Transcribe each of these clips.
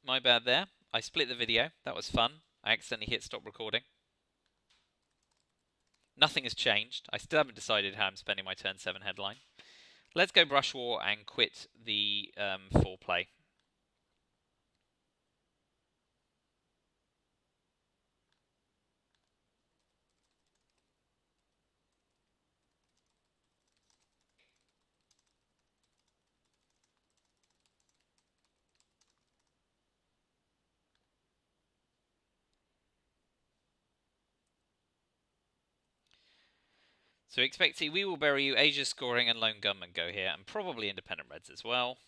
my bad there. I split the video. That was fun. I accidentally hit stop recording. Nothing has changed. I still haven't decided how I'm spending my turn 7 headline. Let's go Brush War and quit the foreplay. So expect We Will Bury You, Asia Scoring, and Lone Gunman go here, and probably Independent Reds as well.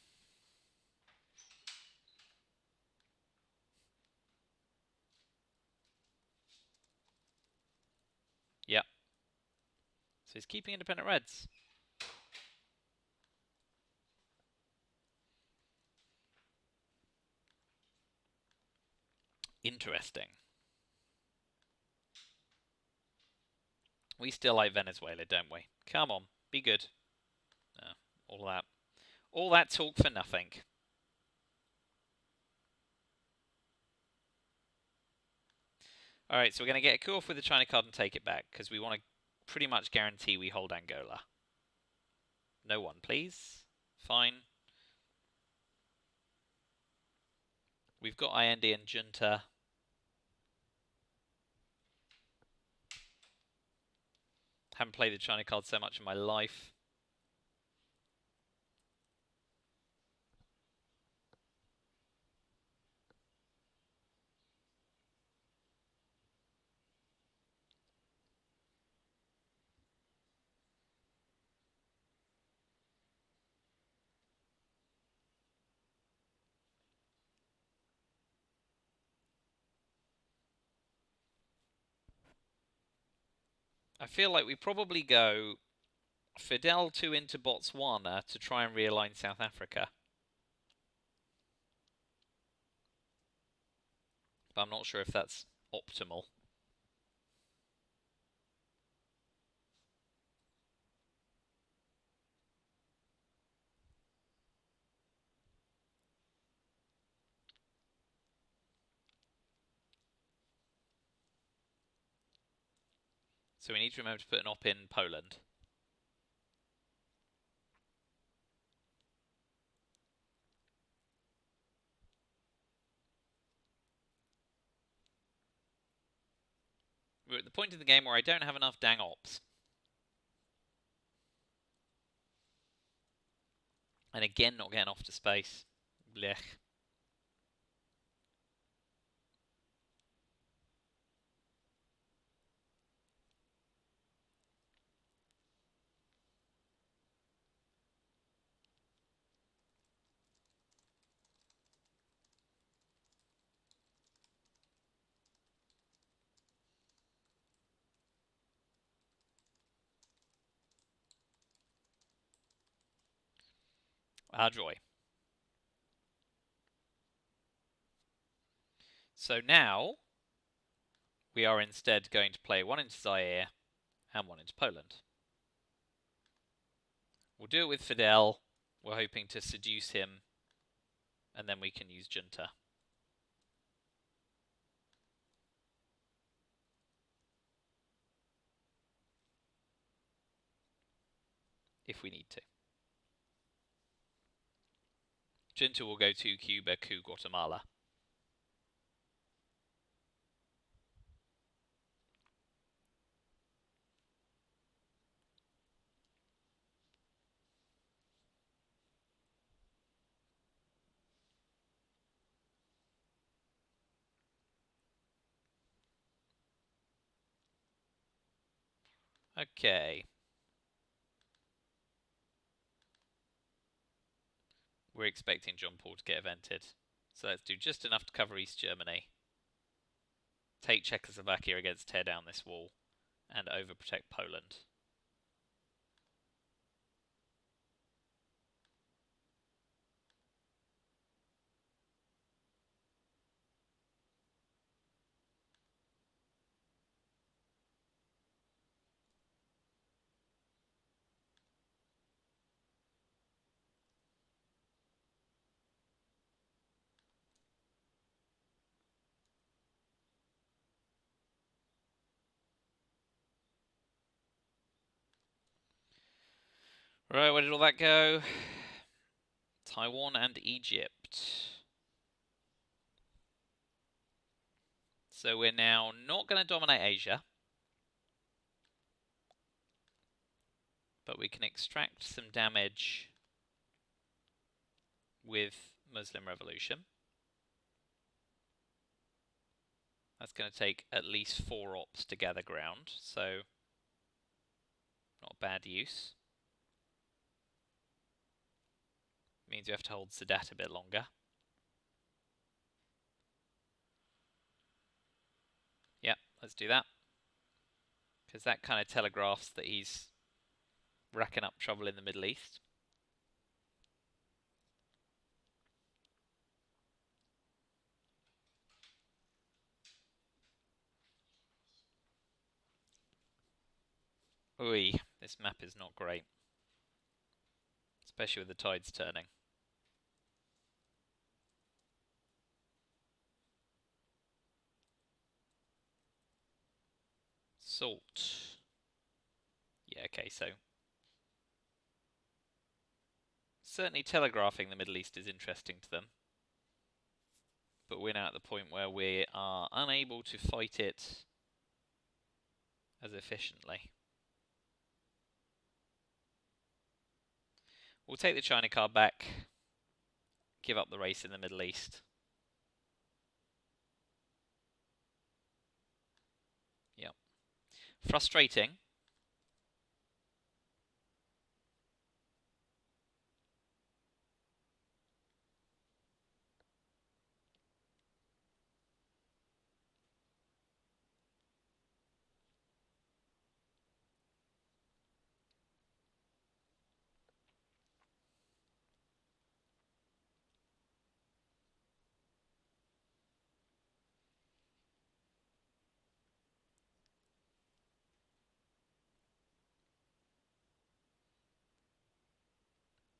Yep. So he's keeping Independent Reds. Interesting. We still like Venezuela, don't we? Come on, be good. No, all that talk for nothing. Alright, so we're going to get a coup off with the China card and take it back, because we want to pretty much guarantee we hold Angola. No one, please. Fine. We've got IND and Junta. Haven't played the China card so much in my life. I feel like we probably go Fidel 2 into Botswana to try and realign South Africa. But I'm not sure if that's optimal. So we need to remember to put an op in Poland. We're at the point in the game where I don't have enough dang ops. And again, not getting off to space. Blech. Our joy. So now, we are instead going to play one into Zaire and one into Poland. We'll do it with Fidel. We're hoping to seduce him, and then we can use Junta. If we need to. Junta will go to Cuba, coup Guatemala. Okay. We're expecting John Paul to get evented. So let's do just enough to cover East Germany. Take Czechoslovakia against tear down this wall. And overprotect Poland. Right, where did all that go? Taiwan and Egypt. So we're now not going to dominate Asia, but we can extract some damage with Muslim Revolution. That's going to take at least 4 ops to gather ground, so not bad use. Means we have to hold Sadat a bit longer. Yeah, let's do that. Because that kind of telegraphs that he's racking up trouble in the Middle East. Oi, this map is not great. Especially with the tides turning. Salt. Yeah, okay, so certainly telegraphing the Middle East is interesting to them. But we're now at the point where we are unable to fight it as efficiently. We'll take the China card back. Give up the race in the Middle East. Yep. Frustrating.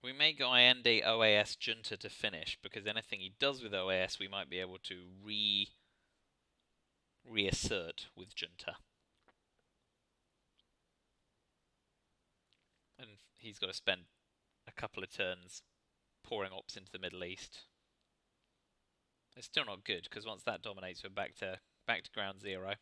We may go Allende OAS Junta to finish, because anything he does with OAS we might be able to reassert with Junta. And he's got to spend a couple of turns pouring ops into the Middle East. It's still not good, because once that dominates we're back to ground zero.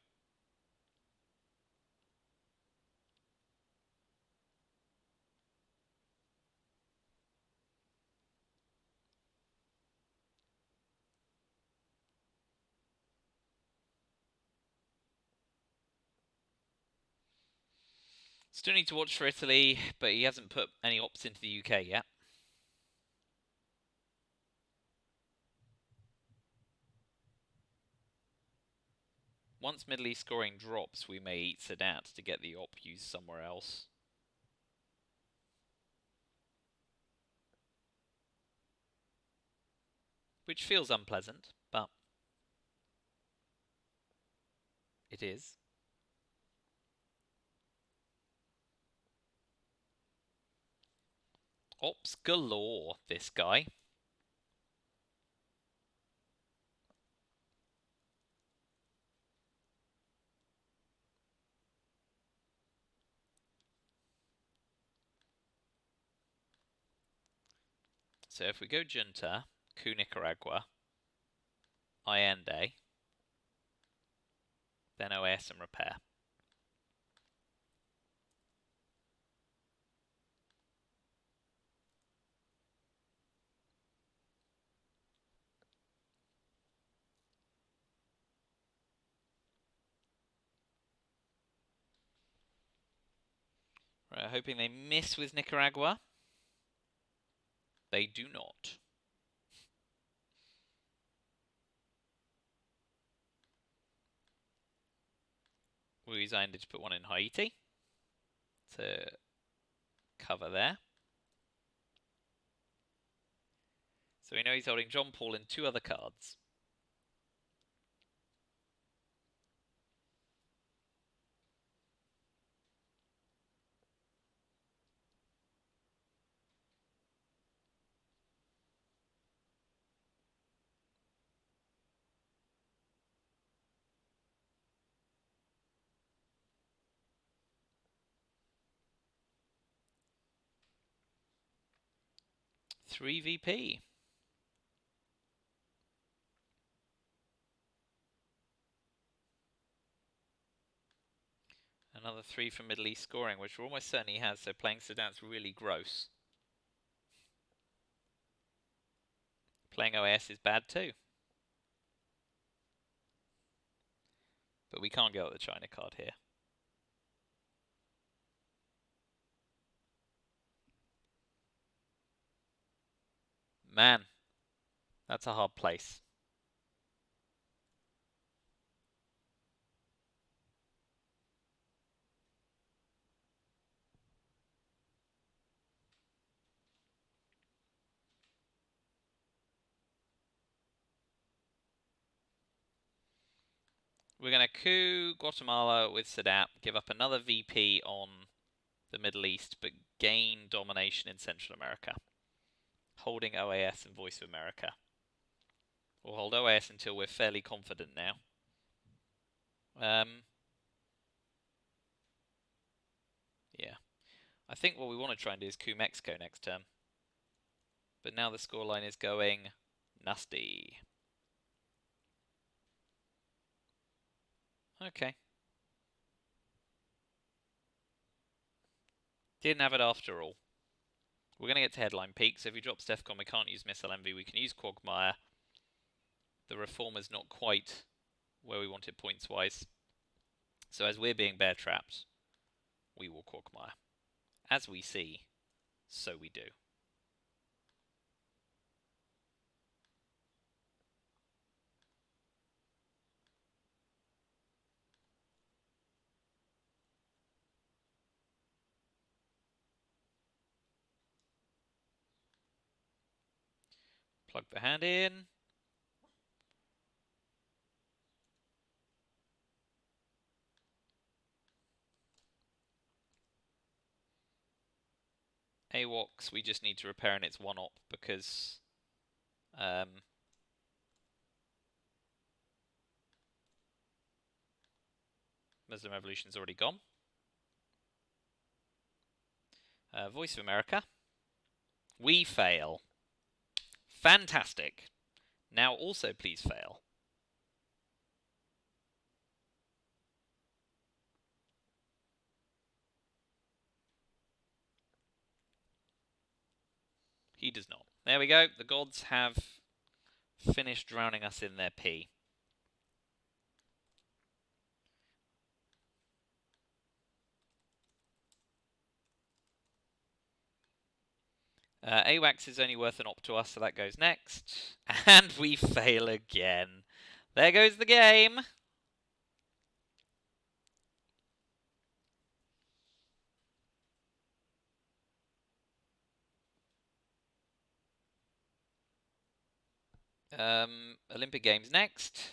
Still need to watch for Italy, but he hasn't put any ops into the UK yet. Once Middle East scoring drops, we may eat Sadat to get the op used somewhere else. Which feels unpleasant, but it is. Ops galore, this guy. So if we go Junta, coup Nicaragua, Allende, then OAS and repair. Right, hoping they miss with Nicaragua. They do not. We designed to put one in Haiti to cover there. So we know he's holding John Paul and 2 other cards. 3 VP. Another 3 from Middle East scoring, which almost certainly has, so playing Sudan's really gross. Playing OAS is bad too. But we can't go with the China card here. Man, that's a hard place. We're going to coup Guatemala with Sadat, give up another VP on the Middle East, but gain domination in Central America. Holding OAS and Voice of America. We'll hold OAS until we're fairly confident now. Yeah. I think what we want to try and do is coup Mexico next term. But now the scoreline is going nasty. Okay. Didn't have it after all. We're going to get to headline peak, so if he drops Defcon, we can't use Missile Envy. We can use Quagmire. The Reformer's not quite where we want it points-wise. So as we're being bear trapped, we will Quagmire. As we see, so we do. Plug the hand in. AWOX, we just need to repair, and it's 1 op because Muslim Revolution's already gone. Voice of America. We fail. Fantastic. Now also please fail. He does not. There we go. The gods have finished drowning us in their pee. AWACS is only worth an op to us, so that goes next. And we fail again. There goes the game. Olympic Games next.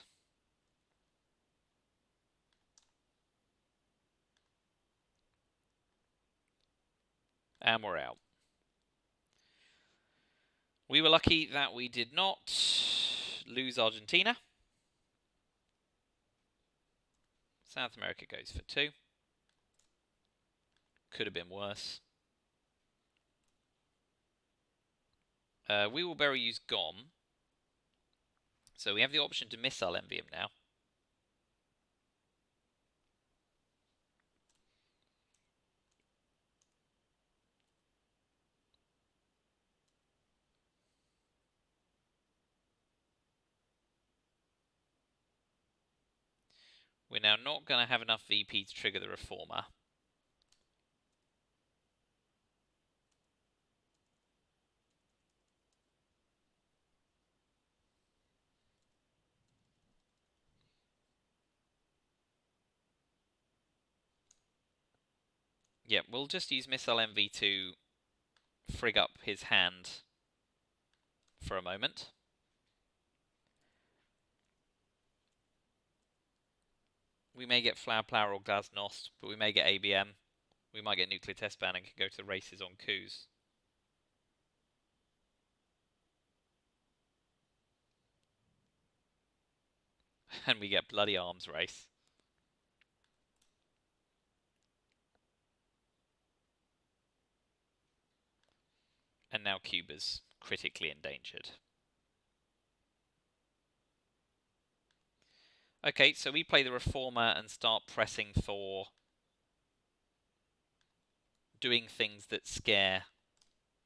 And we're out. We were lucky that we did not lose Argentina. South America goes for 2. Could have been worse. We will bury use GOM. So we have the option to missile envy him now. We're now not going to have enough VP to trigger the Reformer. Yeah, we'll just use Missile MV to frig up his hand for a moment. We may get Flower Plower or Glasnost, but we may get ABM. We might get Nuclear Test Ban and can go to the races on coups. And we get bloody arms race. And now Cubas. critically endangered. Okay, so we play the Reformer and start pressing for doing things that scare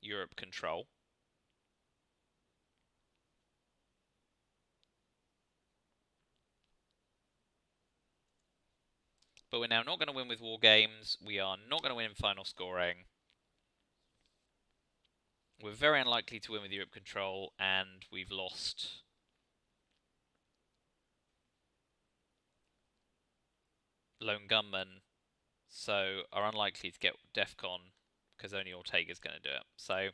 Europe control. But we're now not going to win with war games. We are not going to win in final scoring. We're very unlikely to win with Europe control, and we've lost Lone Gunman, so are unlikely to get DEFCON because only Ortega's going to do it. So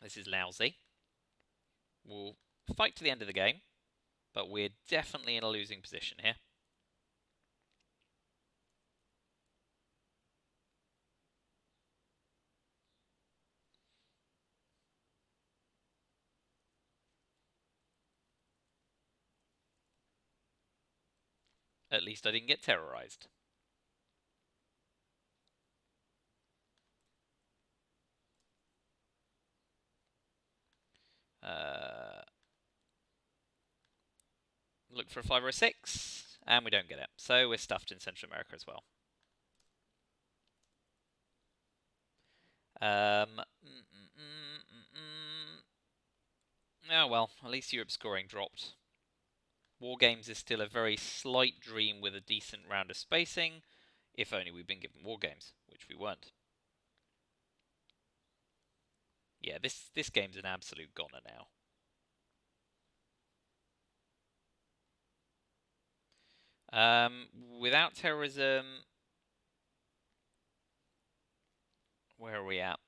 this is lousy. We'll fight to the end of the game, but we're definitely in a losing position here. At least I didn't get terrorized. Look for a 5 or a 6, and we don't get it. So we're stuffed in Central America as well. Oh well, at least Europe's scoring dropped. War Games is still a very slight dream with a decent round of spacing, if only we'd been given War Games, which we weren't. Yeah, this game's an absolute goner now. Without terrorism, where are we at?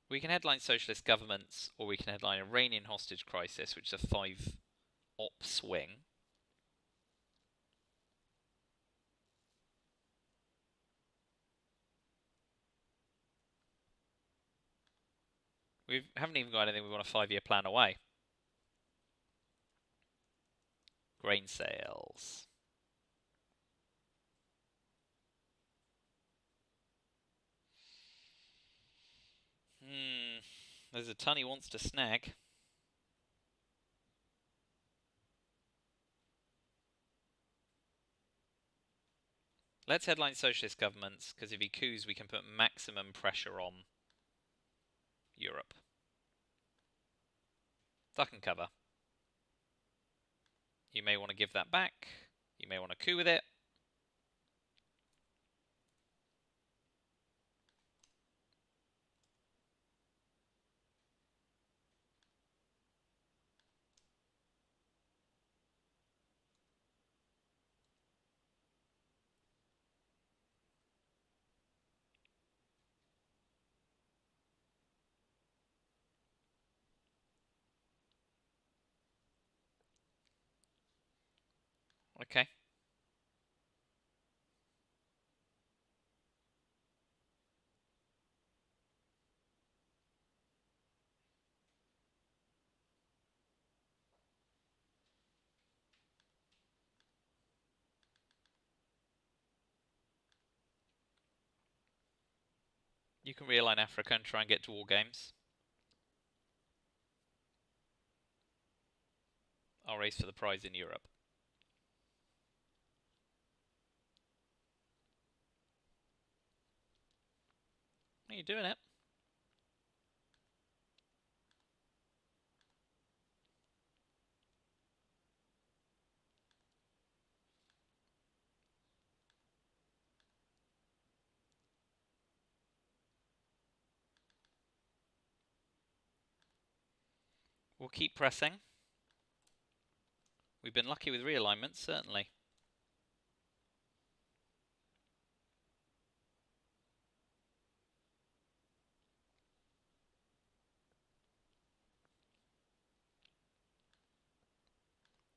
We can headline socialist governments, or we can headline Iranian hostage crisis, which is a 5-op swing. We haven't even got anything we want a 5-year plan away. Grain sales. There's a ton he wants to snag. Let's headline socialist governments, because if he coups, we can put maximum pressure on Europe. Duck and cover. You may want to give that back. You may want to coup with it. Okay. You can realign Africa and try and get to war games. I'll race for the prize in Europe. Are you doing it? We'll keep pressing. We've been lucky with realignments, certainly.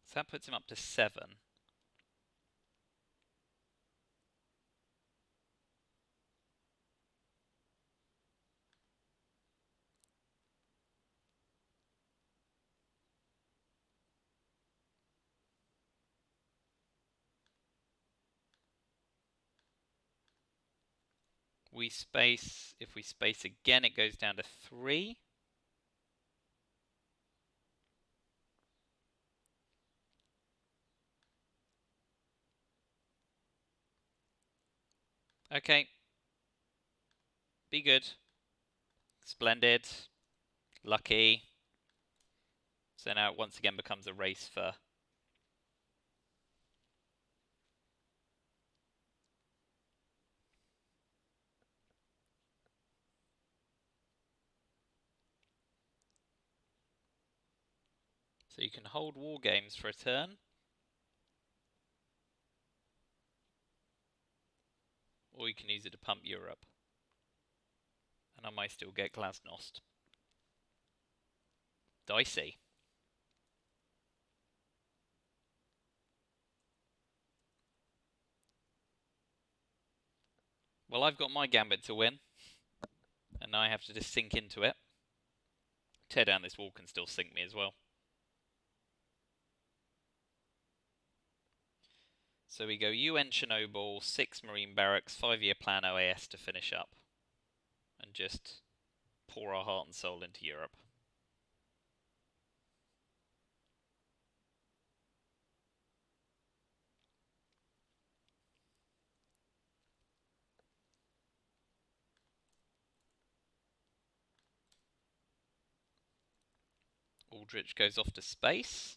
So that puts him up to 7. If we space again, it goes down to 3. Okay. Be good. Splendid. Lucky. So now it once again becomes a race for... So you can hold war games for a turn. Or you can use it to pump Europe. And I might still get Glasnost. Dicey. Well, I've got my gambit to win. And now I have to just sink into it. Tear down this wall can still sink me as well. So we go UN Chernobyl, 6 Marine Barracks, 5-year plan OAS to finish up. And just pour our heart and soul into Europe. Aldrich goes off to space.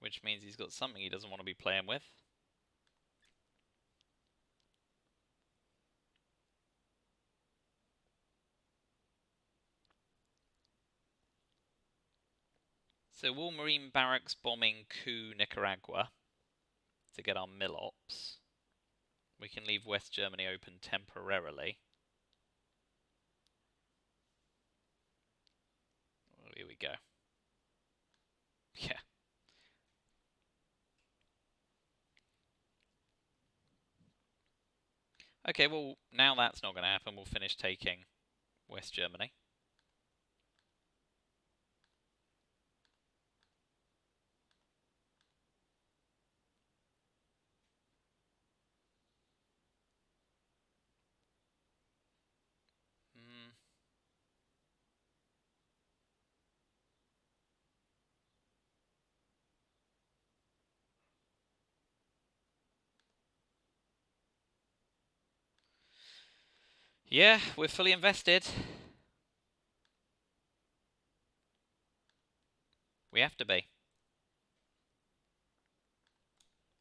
Which means he's got something he doesn't want to be playing with. So War Marine Barracks bombing coup Nicaragua to get our mill ops. We can leave West Germany open temporarily. Oh, here we go. Yeah. Okay, well, now that's not going to happen. We'll finish taking West Germany. Yeah, we're fully invested. We have to be.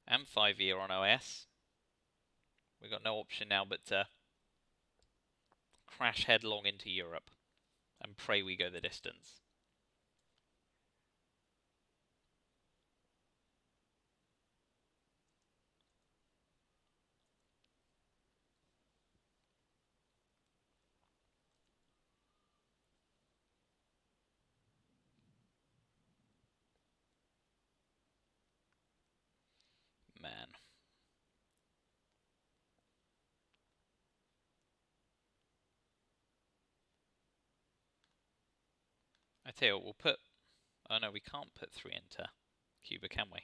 And 5-year on OS. We've got no option now but to crash headlong into Europe and pray we go the distance. Man. I tell you what, we'll put... Oh no, we can't put 3 into Cuba, can we?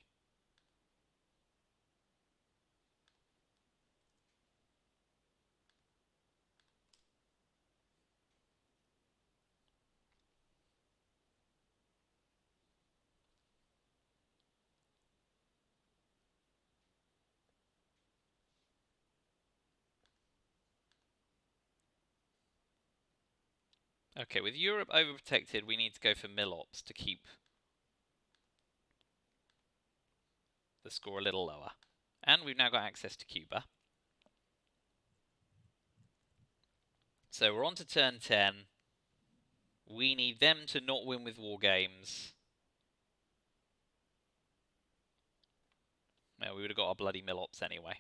Okay, with Europe overprotected, we need to go for mill ops to keep the score a little lower. And we've now got access to Cuba. So we're on to turn 10. We need them to not win with war games. No, we would have got our bloody mill ops anyway.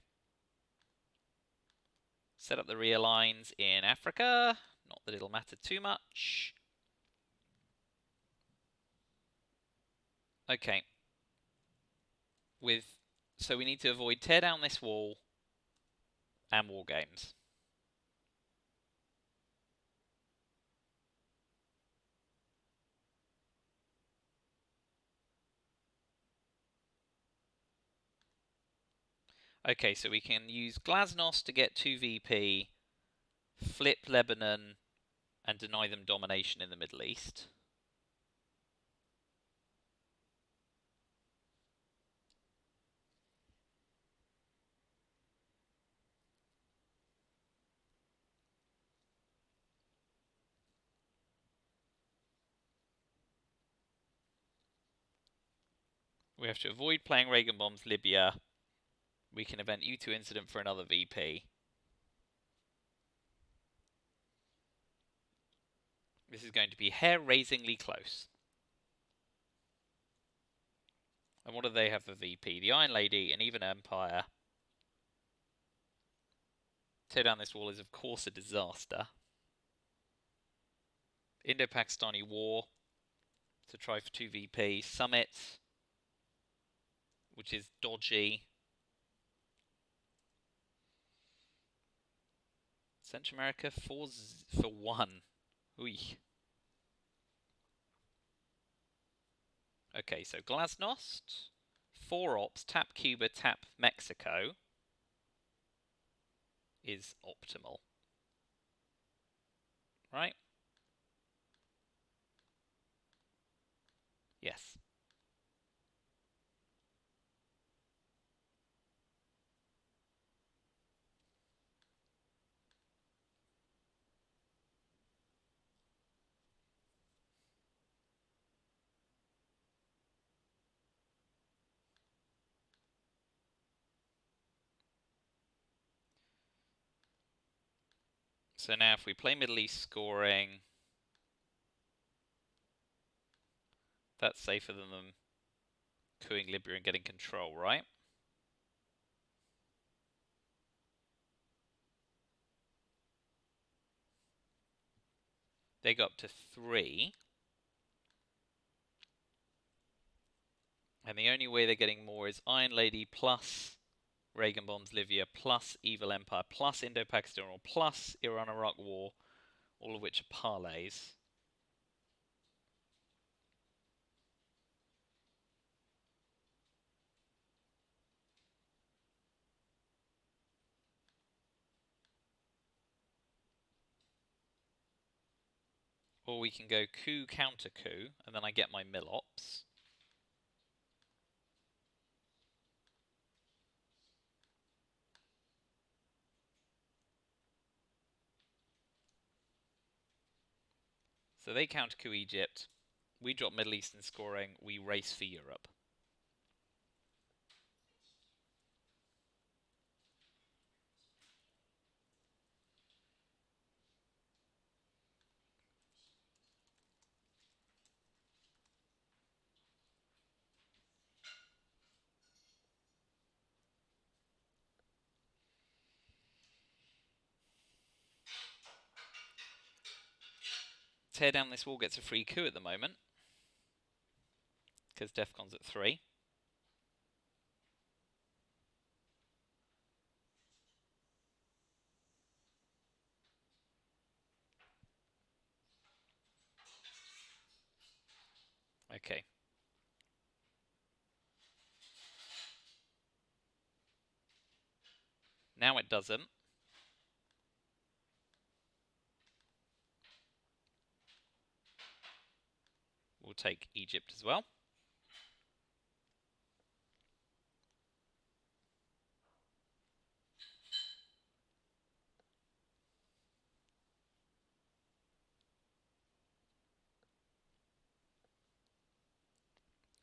Set up the rear lines in Africa. Not that it'll matter too much. Okay. So we need to avoid tear down this wall and war games. Okay, so we can use Glasnost to get 2 VP, flip Lebanon, and deny them domination in the Middle East. We have to avoid playing Reagan bombs Libya. We can event U2 incident for another VP. This is going to be hair-raisingly close. And what do they have for VP? The Iron Lady and even Empire. Tear down this wall is, of course, a disaster. Indo-Pakistani War to try for 2 VP. Summit, which is dodgy. Central America for 1. Oy. Okay, so Glasnost, 4 ops, tap Cuba, tap Mexico is optimal. Right? Yes. So now if we play Middle East scoring, that's safer than them cooing Libya and getting control, right? They go up to 3. And the only way they're getting more is Iron Lady plus Reagan bombs Libya plus Evil Empire plus Indo-Pakistan War plus Iran-Iraq War, all of which are parlays. Or we can go coup counter coup, and then I get my mill ops. So they counter coup Egypt, we drop Middle Eastern scoring, we race for Europe. Tear down this wall gets a free coup at the moment, because Defcon's at 3. Okay. Now it doesn't. We'll take Egypt as well.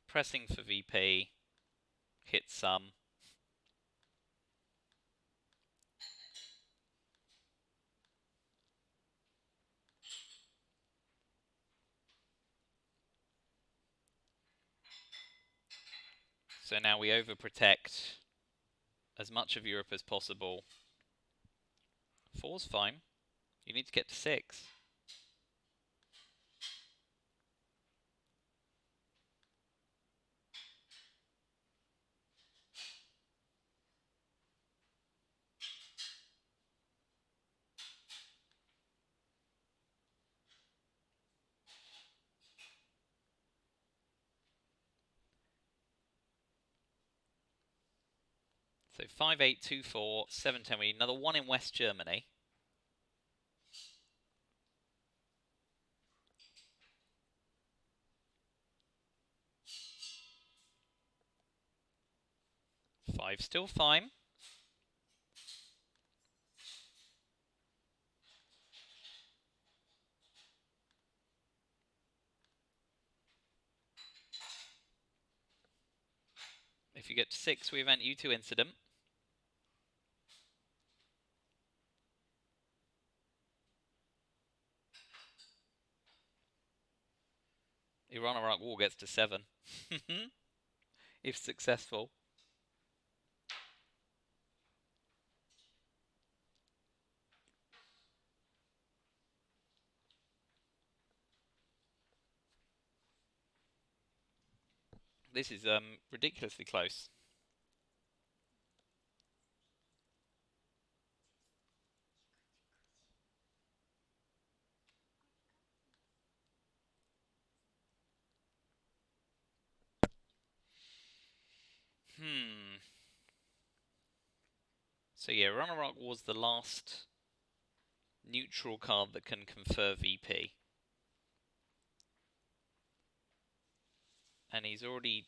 Pressing for VP. Hit some. So now we overprotect as much of Europe as possible. 4's fine. You need to get to 6. So 5824, 710. We need another one in West Germany. Five still fine. If you get to 6, we event U2 incident. Iran-Iraq war gets to 7. If successful. This is ridiculously close. So yeah, Iran-Iraq was the last neutral card that can confer VP. And he's already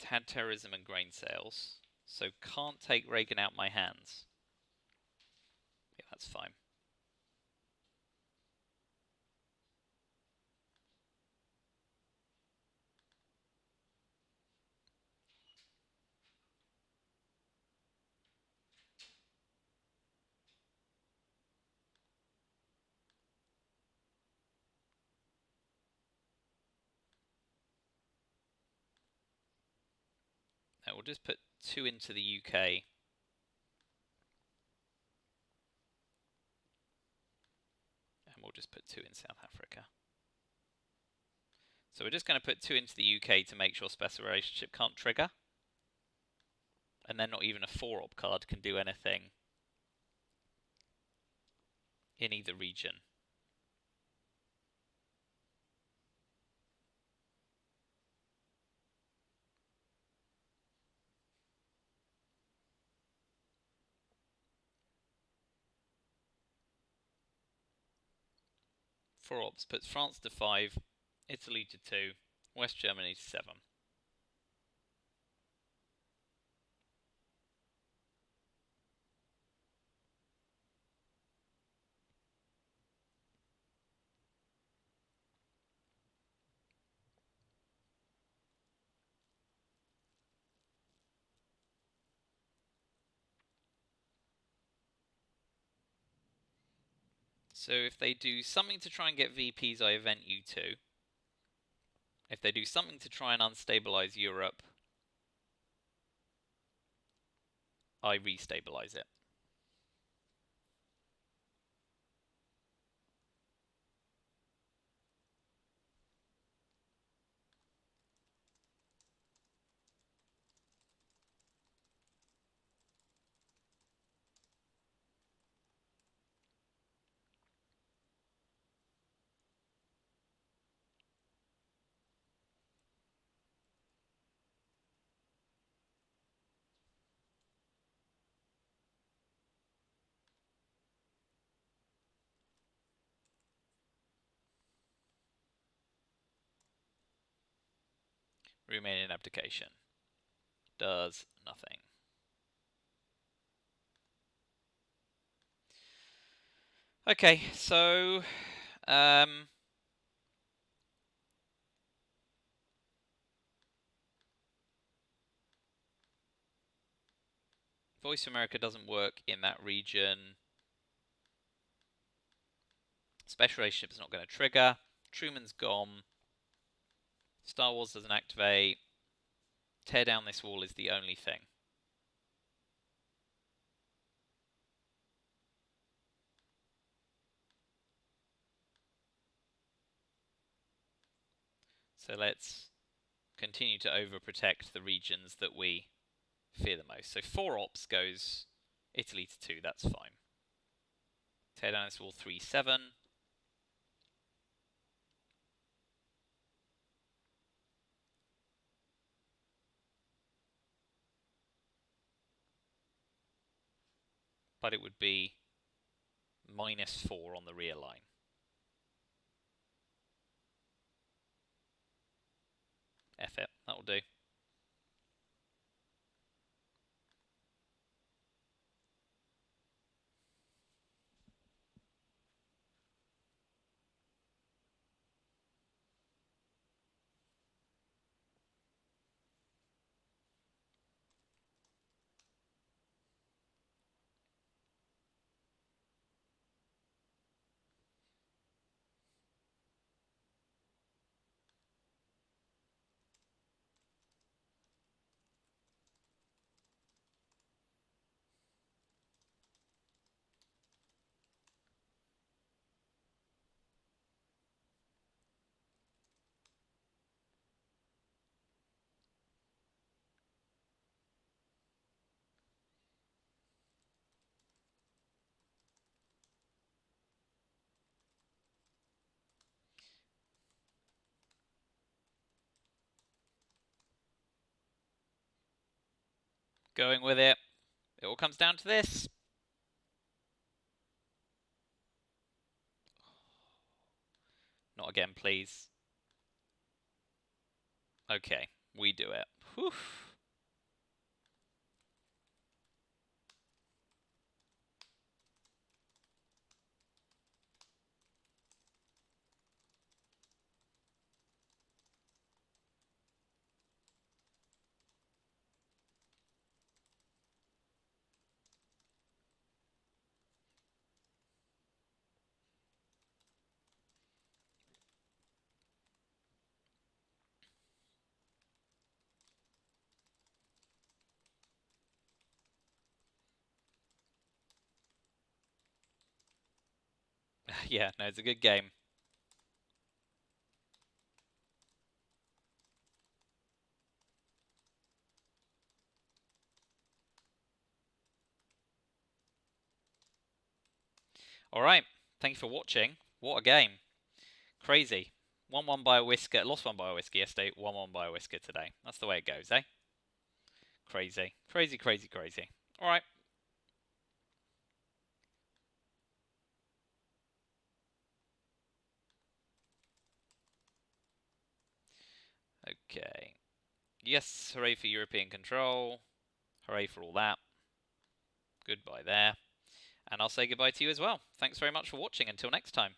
had terrorism and grain sales, so can't take Reagan out my hands. Yeah, that's fine. Now we'll just put 2 into the UK. And we'll just put 2 in South Africa. So we're just going to put 2 into the UK to make sure special relationship can't trigger. And then not even a 4-op card can do anything in either region. Four ops puts France to 5, Italy to 2, West Germany to 7. So if they do something to try and get VPs, I event U2. If they do something to try and unstabilize Europe, I restabilize it. Remain in abdication. Does nothing. Okay, so Voice of America doesn't work in that region. Special relationship's not going to trigger. Truman's gone. Star Wars doesn't activate. Tear down this wall is the only thing. So let's continue to overprotect the regions that we fear the most. So 4 ops goes Italy to 2, that's fine. Tear down this wall 3-7. but it would be -4 on the rear line. F it, that'll do. Going with it. It all comes down to this. Not again, please. Okay, we do it. Whew. Yeah, no, it's a good game. Alright, thank you for watching. What a game. Crazy. 1-1 by a whisker. Lost 1 by a whisker yesterday, 1-1 by a whisker today. That's the way it goes, eh? Crazy. Crazy, crazy, crazy. Alright. Okay. Yes, hooray for European control. Hooray for all that. Goodbye there. And I'll say goodbye to you as well. Thanks very much for watching. Until next time.